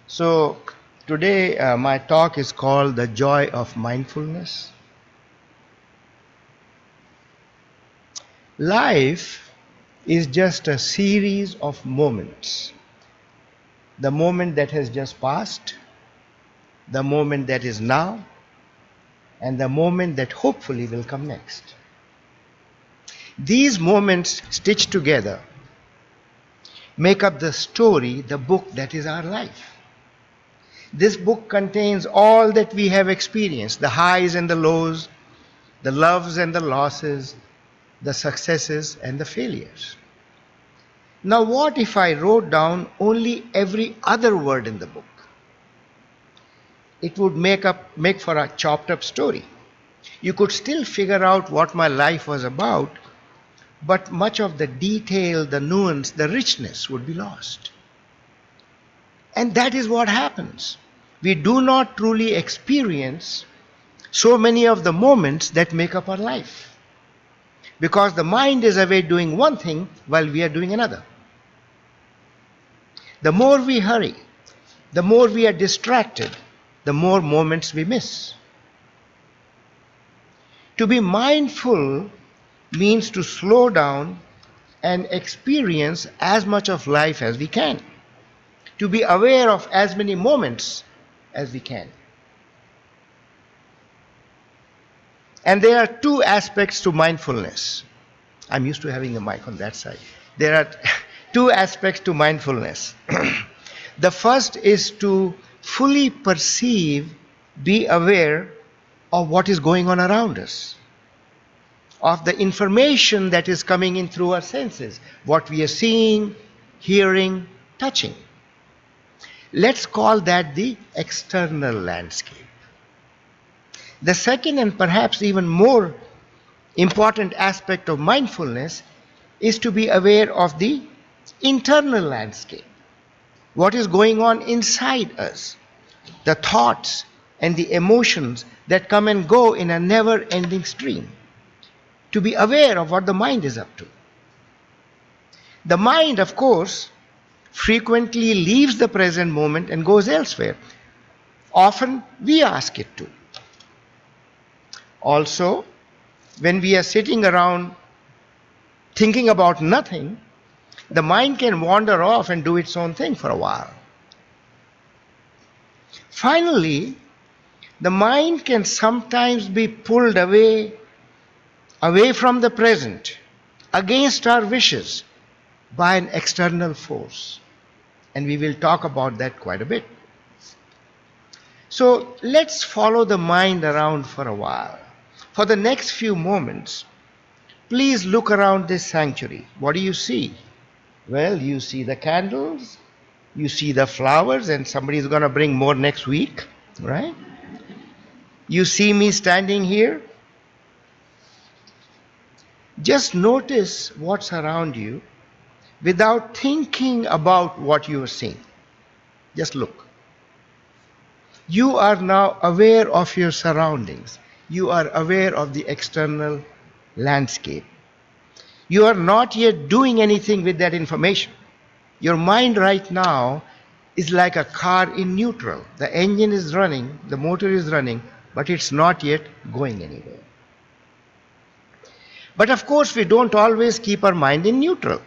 So today my talk is called The Joy of Mindfulness. Life is just a series of moments. The moment that has just passed, the moment that is now, and the moment that hopefully will come next. These moments stitched together make up the story, the book that is our life. This book contains all that we have experienced, the highs and the lows, the loves and the losses, the successes and the failures. Now, what if I wrote down only every other word in the book? It would make for a chopped up story. You could still figure out what my life was about, but much of the detail, the nuance, the richness would be lost. And that is what happens. We do not truly experience so many of the moments that make up our life, because the mind is away doing one thing while we are doing another. The more we hurry, the more we are distracted, the more moments we miss. To be mindful means to slow down and experience as much of life as we can, to be aware of as many moments as we can. And there are two aspects to mindfulness. I'm used to having a mic on that side. There are two aspects to mindfulness. The first is to fully perceive, be aware of what is going on around us, of the information that is coming in through our senses, what we are seeing, hearing, touching. Let's call that the external landscape. The second and perhaps even more important aspect of mindfulness is to be aware of the internal landscape. What is going on inside us, the thoughts and the emotions that come and go in a never-ending stream. To be aware of what the mind is up to. The mind, of course, frequently leaves the present moment and goes elsewhere. Often we ask it to. Also, when we are sitting around thinking about nothing, the mind can wander off and do its own thing for a while. Finally, the mind can sometimes be pulled away from the present, against our wishes, by an external force. And we will talk about that quite a bit. So let's follow the mind around for a while. For the next few moments, please look around this sanctuary. What do you see? Well, you see the candles, you see the flowers, and somebody is going to bring more next week, right? You see me standing here. Just notice what's around you without thinking about what you are seeing. Just look. You are now aware of your surroundings. You are aware of the external landscape. You are not yet doing anything with that information. Your mind right now is like a car in neutral. The engine is running, the motor is running, but it's not yet going anywhere. But of course, we don't always keep our mind in neutral.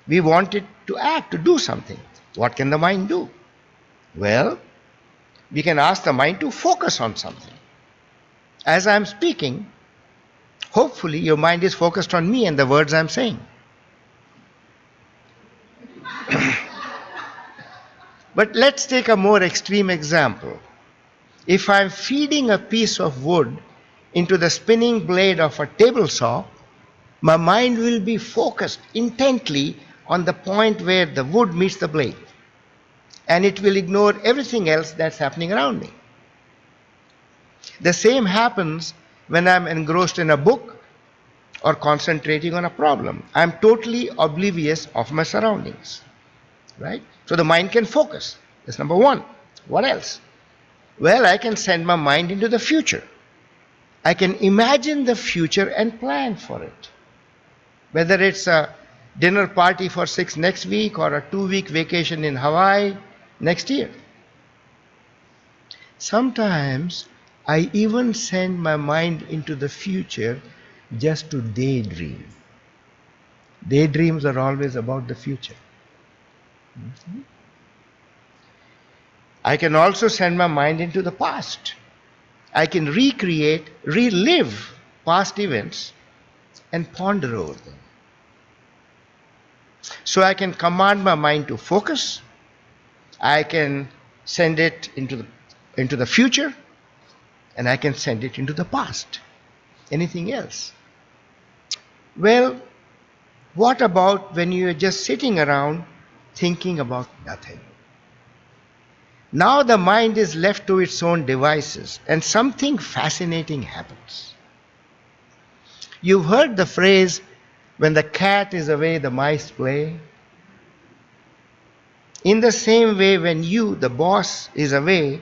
We want it to act, to do something. What can the mind do? Well, we can ask the mind to focus on something. As I'm speaking, hopefully your mind is focused on me and the words I'm saying. But let's take a more extreme example. If I'm feeding a piece of wood into the spinning blade of a table saw, my mind will be focused intently on the point where the wood meets the blade, and it will ignore everything else that's happening around me. The same happens when I'm engrossed in a book or concentrating on a problem. I'm totally oblivious of my surroundings, right? So the mind can focus. That's number one. What else? Well, I can send my mind into the future. I can imagine the future and plan for it. Whether it's a dinner party for 6 next week or a 2-week vacation in Hawaii next year. Sometimes I even send my mind into the future just to daydream. Daydreams are always about the future. I can also send my mind into the past. I can recreate, relive past events and ponder over them. So I can command my mind to focus. I can send it into the future, and I can send it into the past. Anything else? Well, what about when you're just sitting around thinking about nothing? Now the mind is left to its own devices, and something fascinating happens. You've heard the phrase, when the cat is away, the mice play. In the same way, when you, the boss, is away,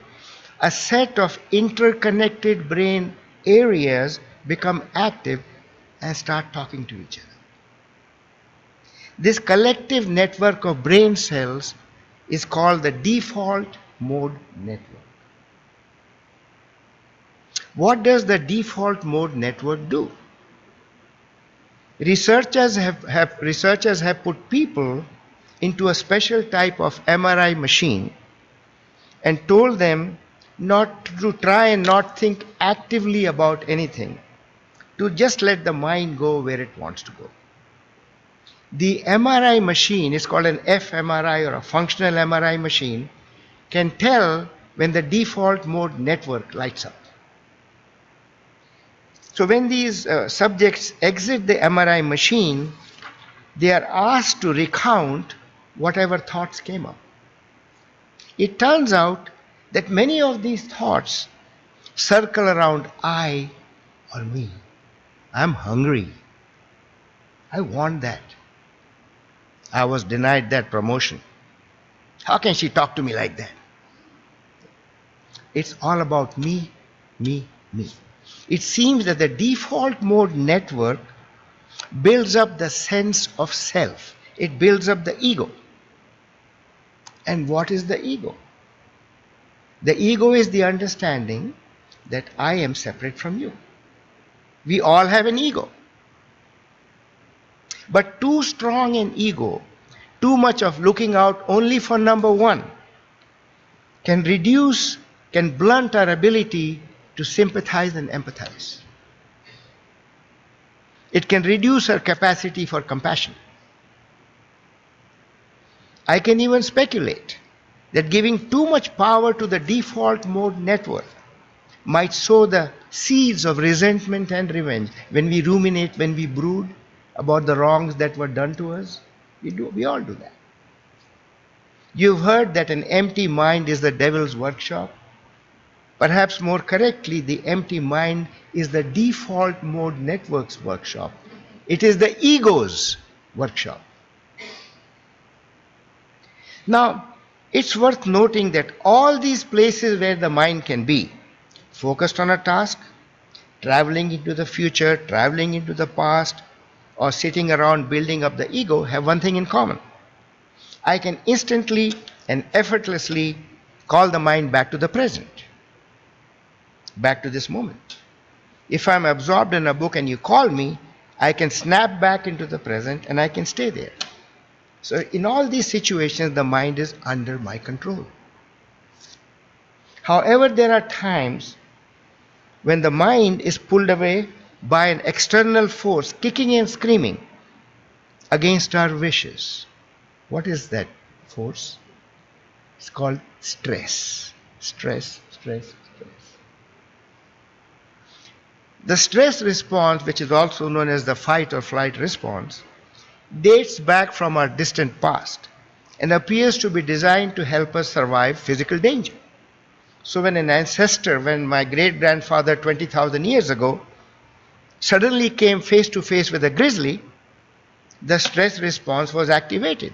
a set of interconnected brain areas become active and start talking to each other. This collective network of brain cells is called the default mode network. What does the default mode network do? Researchers have put people into a special type of MRI machine and told them not to try and not think actively about anything, to just let the mind go where it wants to go. The MRI machine is called an fMRI, or a functional MRI machine, can tell when the default mode network lights up. So when these subjects exit the MRI machine, they are asked to recount whatever thoughts came up. It turns out that many of these thoughts circle around I or me. I'm hungry. I want that. I was denied that promotion. How can she talk to me like that? It's all about me, me, me. It seems that the default mode network builds up the sense of self. It builds up the ego. And what is the ego? The ego is the understanding that I am separate from you. We all have an ego. But too strong an ego, too much of looking out only for number one, can blunt our ability to sympathize and empathize. It can reduce our capacity for compassion. I can even speculate that giving too much power to the default mode network might sow the seeds of resentment and revenge. When we ruminate, when we brood about the wrongs that were done to us, we all do that. You've heard that an empty mind is the devil's workshop. Perhaps more correctly, the empty mind is the default mode network's workshop. It is the ego's workshop. Now, it's worth noting that all these places where the mind can be, focused on a task, traveling into the future, traveling into the past, or sitting around building up the ego, have one thing in common. I can instantly and effortlessly call the mind back to the present, back to this moment. If I'm absorbed in a book and you call me, I can snap back into the present and I can stay there. So in all these situations, the mind is under my control. However, there are times when the mind is pulled away by an external force, kicking and screaming against our wishes. What is that force? It's called stress. Stress, stress, stress. The stress response, which is also known as the fight or flight response, dates back from our distant past and appears to be designed to help us survive physical danger. So when my great-grandfather 20,000 years ago suddenly came face to face with a grizzly, the stress response was activated.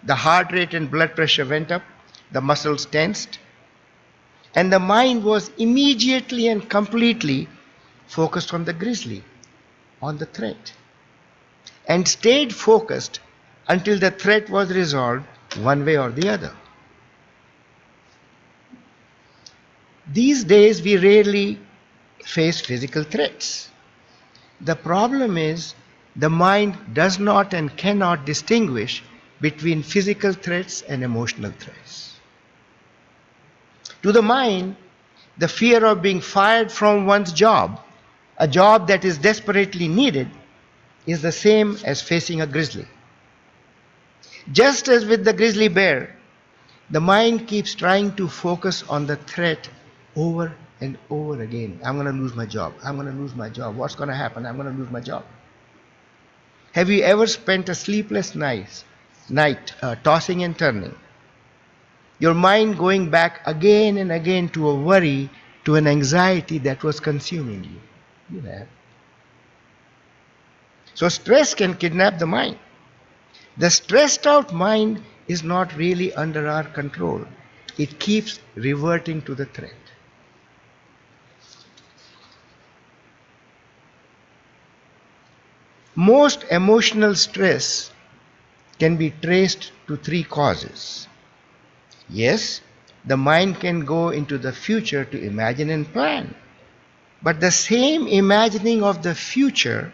The heart rate and blood pressure went up, the muscles tensed, and the mind was immediately and completely focused on the grizzly, on the threat, and stayed focused until the threat was resolved one way or the other. These days we rarely face physical threats. The problem is the mind does not and cannot distinguish between physical threats and emotional threats. To the mind, the fear of being fired from one's job, a job that is desperately needed, is the same as facing a grizzly. Just as with the grizzly bear, the mind keeps trying to focus on the threat over and over again. I'm going to lose my job. I'm going to lose my job. What's going to happen? I'm going to lose my job. Have you ever spent a sleepless night tossing and turning? Your mind going back again and again to a worry, to an anxiety that was consuming you. You have. So stress can kidnap the mind. The stressed out mind is not really under our control. It keeps reverting to the threat. Most emotional stress can be traced to three causes. Yes, the mind can go into the future to imagine and plan. But the same imagining of the future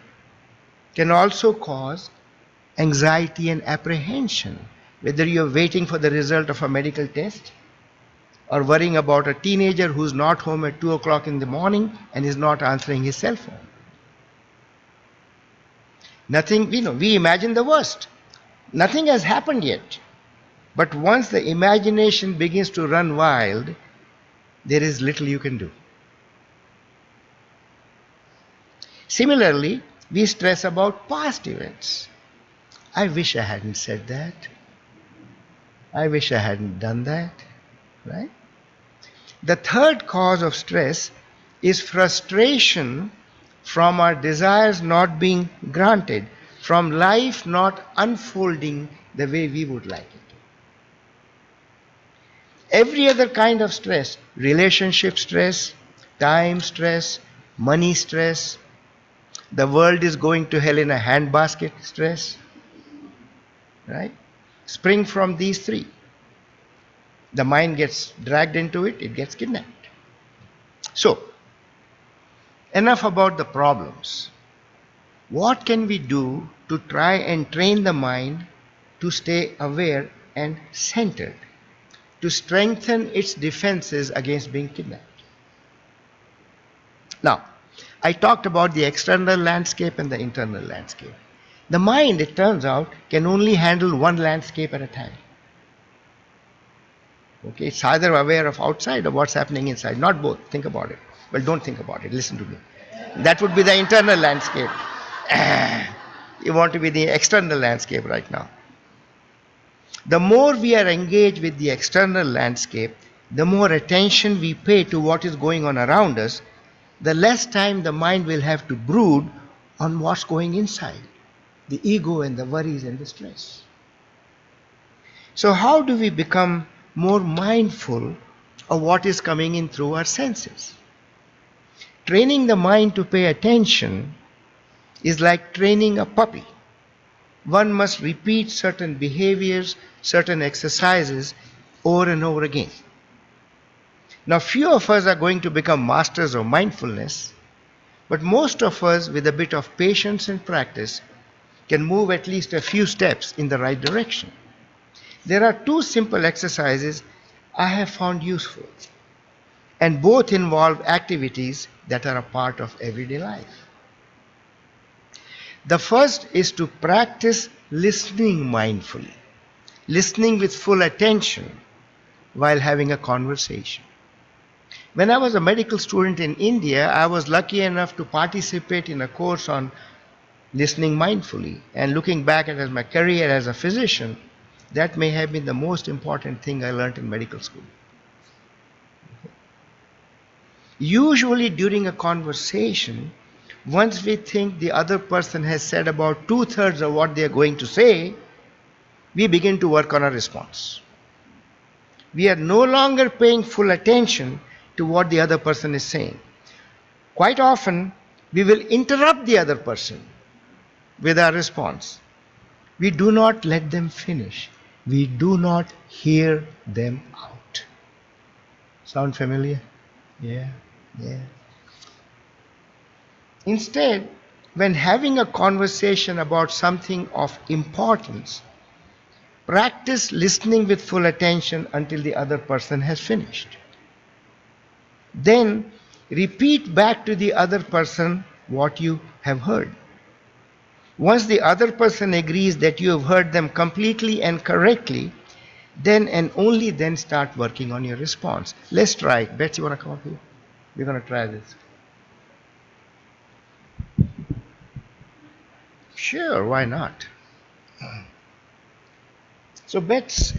can also cause anxiety and apprehension, whether you're waiting for the result of a medical test or worrying about a teenager who's not home at 2 o'clock in the morning and is not answering his cell phone. Nothing, we imagine the worst. Nothing has happened yet. But once the imagination begins to run wild, there is little you can do. Similarly, we stress about past events. I wish I hadn't said that. I wish I hadn't done that. Right? The third cause of stress is frustration from our desires not being granted, from life not unfolding the way we would like it. Every other kind of stress, relationship stress, time stress, money stress, the world is going to hell in a handbasket stress, right? Spring from these three. The mind gets dragged into it, it gets kidnapped. So, enough about the problems. What can we do to try and train the mind to stay aware and centered, to strengthen its defenses against being kidnapped? Now, I talked about the external landscape and the internal landscape. The mind, it turns out, can only handle one landscape at a time. Okay, it's either aware of outside or what's happening inside, not both. Think about it. Well, don't think about it, listen to me. That would be the internal landscape. You want to be the external landscape right now. The more we are engaged with the external landscape, the more attention we pay to what is going on around us, the less time the mind will have to brood on what's going inside, the ego and the worries and the stress. So how do we become more mindful of what is coming in through our senses? Training the mind to pay attention is like training a puppy. One must repeat certain behaviors, certain exercises over and over again. Now, few of us are going to become masters of mindfulness, but most of us, with a bit of patience and practice, can move at least a few steps in the right direction. There are two simple exercises I have found useful, and both involve activities that are a part of everyday life. The first is to practice listening mindfully, listening with full attention while having a conversation. When I was a medical student in India, I was lucky enough to participate in a course on listening mindfully. And looking back at my career as a physician, that may have been the most important thing I learned in medical school. Usually during a conversation, once we think the other person has said about 2/3 of what they are going to say, we begin to work on a response. We are no longer paying full attention to what the other person is saying. Quite often, we will interrupt the other person with our response. We do not let them finish. We do not hear them out. Sound familiar? Yeah, yeah. Instead, when having a conversation about something of importance, practice listening with full attention until the other person has finished. Then repeat back to the other person what you have heard. Once the other person agrees that you have heard them completely and correctly, then and only then start working on your response. Let's try it. Betsy, you want to come up here? We're going to try this. Sure, why not? So, Bets,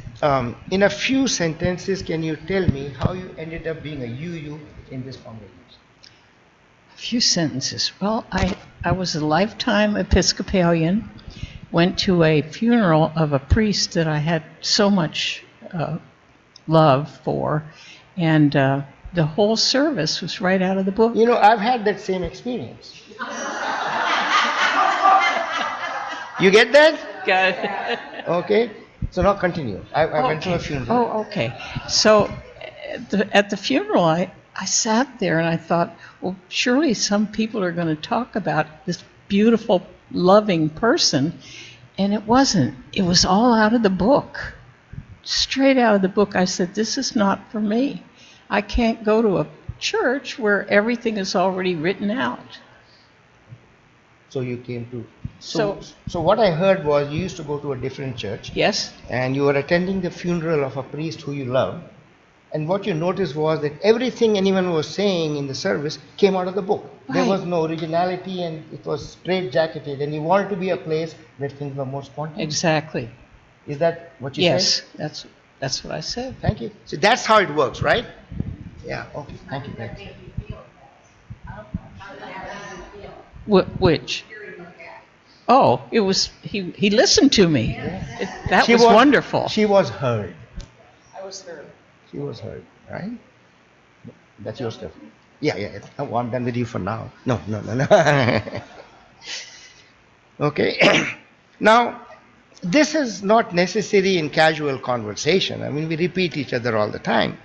in a few sentences, can you tell me how you ended up being a UU in this congregation? A few sentences. Well, I was a lifetime Episcopalian, went to a funeral of a priest that I had so much love for, and the whole service was right out of the book. You know, I've had that same experience. You get that? Got it. Okay. So now continue. I went to a funeral. Oh, okay. So at the funeral, I sat there and I thought, well, surely some people are going to talk about this beautiful, loving person. And it wasn't. It was all out of the book. Straight out of the book. I said, this is not for me. I can't go to a church where everything is already written out. So you came to. So what I heard was you used to go to a different church. Yes. And you were attending the funeral of a priest who you loved. And what you noticed was that everything anyone was saying in the service came out of the book. Right. There was no originality and it was straight-jacketed. And you wanted to be a place where things were more spontaneous. Exactly. Is that what you said? Yes, that's what I said. Thank you. So that's how it works, right? Yeah, okay. Thank you, Betsy. Which? Oh, it was, he listened to me. Yeah. That was wonderful. She was heard. I was heard. She was heard, right? That's your stuff. Yeah. Oh, I'm done with you for now. No. Okay. Now, this is not necessary in casual conversation. I mean, we repeat each other all the time.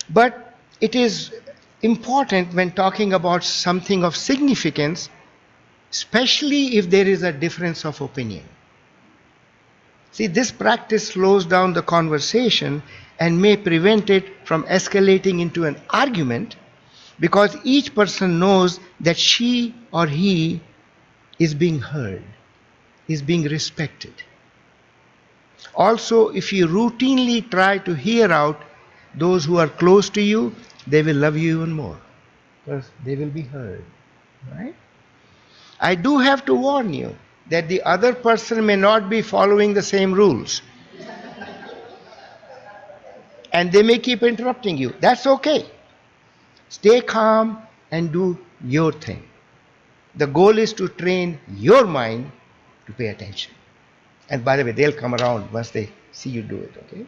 But it is important when talking about something of significance, especially if there is a difference of opinion. See, this practice slows down the conversation and may prevent it from escalating into an argument because each person knows that she or he is being heard, is being respected. Also, if you routinely try to hear out those who are close to you, they will love you even more because they will be heard, right? I do have to warn you that the other person may not be following the same rules. And they may keep interrupting you. That's okay. Stay calm and do your thing. The goal is to train your mind to pay attention. And by the way, they'll come around once they see you do it, okay?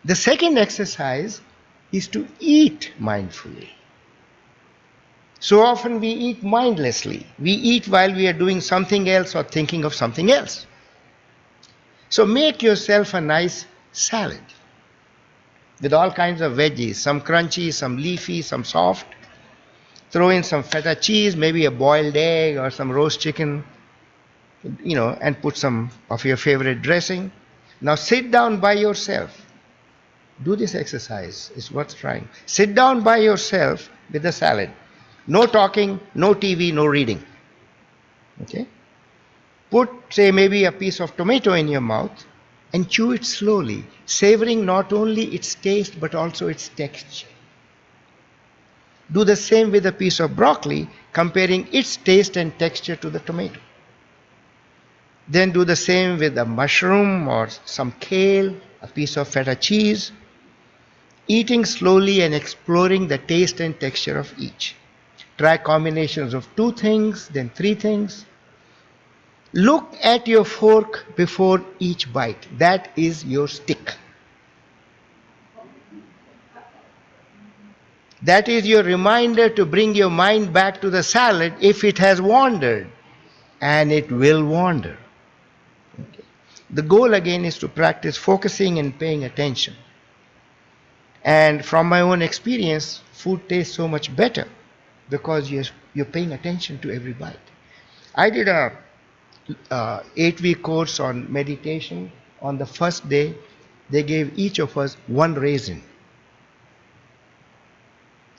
The second exercise is to eat mindfully. So often we eat mindlessly. We eat while we are doing something else or thinking of something else. So make yourself a nice salad with all kinds of veggies, some crunchy, some leafy, some soft. Throw in some feta cheese, maybe a boiled egg or some roast chicken, and put some of your favorite dressing. Now sit down by yourself. Do this exercise, it's worth trying. Sit down by yourself with the salad. No talking, no TV, no reading. Okay? Put, say, maybe a piece of tomato in your mouth and chew it slowly, savoring not only its taste but also its texture. Do the same with a piece of broccoli, comparing its taste and texture to the tomato. Then do the same with a mushroom or some kale, a piece of feta cheese, eating slowly and exploring the taste and texture of each. Try combinations of 2 things, then 3 things. Look at your fork before each bite. That is your stick. That is your reminder to bring your mind back to the salad if it has wandered. And it will wander. Okay. The goal again is to practice focusing and paying attention. And from my own experience, food tastes so much better because you're paying attention to every bite. I did a 8-week course on meditation. On the first day, they gave each of us one raisin.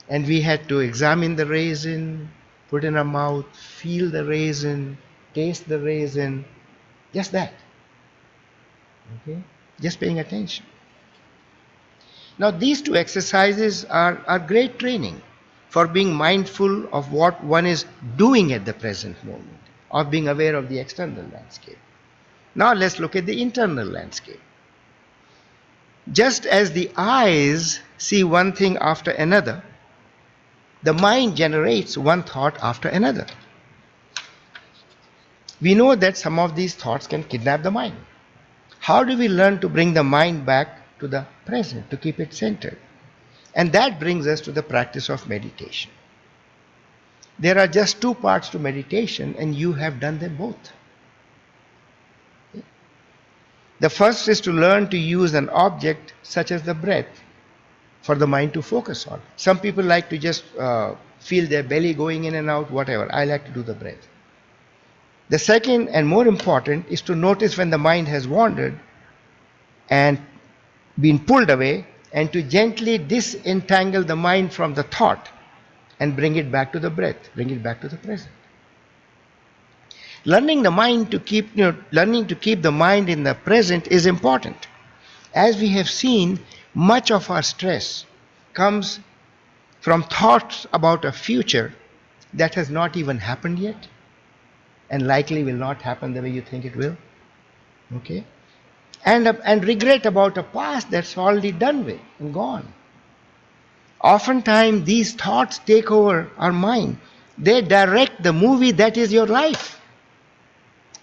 And we had to examine the raisin, put in our mouth, feel the raisin, taste the raisin, just that. Okay? Just paying attention. Now, these two exercises are great training for being mindful of what one is doing at the present moment, of being aware of the external landscape. Now, let's look at the internal landscape. Just as the eyes see one thing after another, the mind generates one thought after another. We know that some of these thoughts can kidnap the mind. How do we learn to bring the mind back to the present, to keep it centered? And that brings us to the practice of meditation. There are just two parts to meditation, and you have done them both. The first is to learn to use an object such as the breath for the mind to focus on. Some people like to just feel their belly going in and out, whatever. I like to do the breath. The second and more important is to notice when the mind has wandered and been pulled away, and to gently disentangle the mind from the thought and bring it back to the breath, bring it back to the present. Learning to keep the mind in the present is important. As we have seen, much of our stress comes from thoughts about a future that has not even happened yet and likely will not happen the way you think it will. Okay? And regret about a past that's already done with and gone. Oftentimes these thoughts take over our mind. They direct the movie that is your life.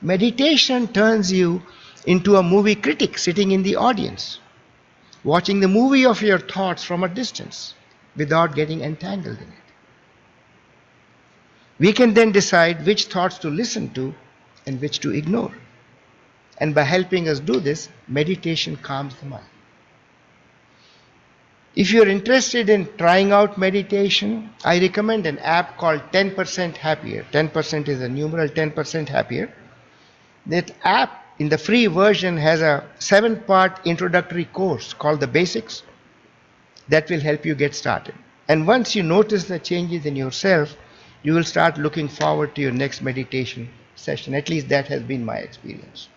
Meditation turns you into a movie critic sitting in the audience, watching the movie of your thoughts from a distance without getting entangled in it. We can then decide which thoughts to listen to and which to ignore. And by helping us do this, meditation calms the mind. If you're interested in trying out meditation, I recommend an app called 10% Happier. 10% is a numeral, 10% Happier. That app in the free version has a 7-part introductory course called The Basics that will help you get started. And once you notice the changes in yourself, you will start looking forward to your next meditation session. At least that has been my experience.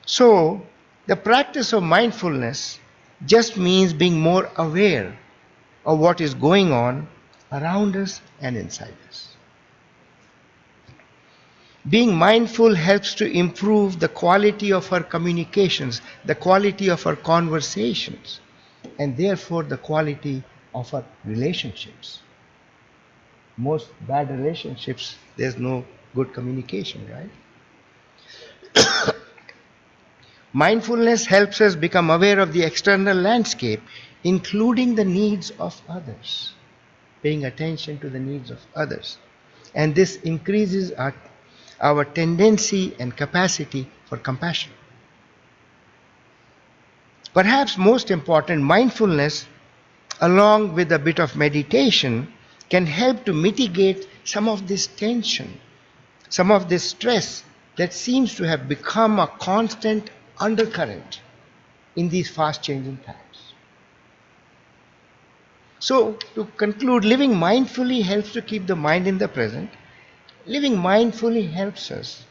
So, the practice of mindfulness just means being more aware of what is going on around us and inside us. Being mindful helps to improve the quality of our communications, the quality of our conversations, and therefore the quality of our relationships. Most bad relationships, there's no good communication, right? Mindfulness helps us become aware of the external landscape, including the needs of others, paying attention to the needs of others. And this increases our tendency and capacity for compassion. Perhaps most important, mindfulness, along with a bit of meditation, can help to mitigate some of this tension, some of this stress that seems to have become a constant undercurrent in these fast-changing times. So, to conclude, living mindfully helps to keep the mind in the present. Living mindfully helps us,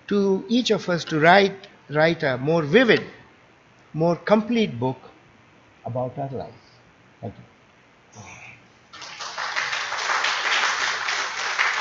each of us, to write a more vivid, more complete book about our life. Thank you.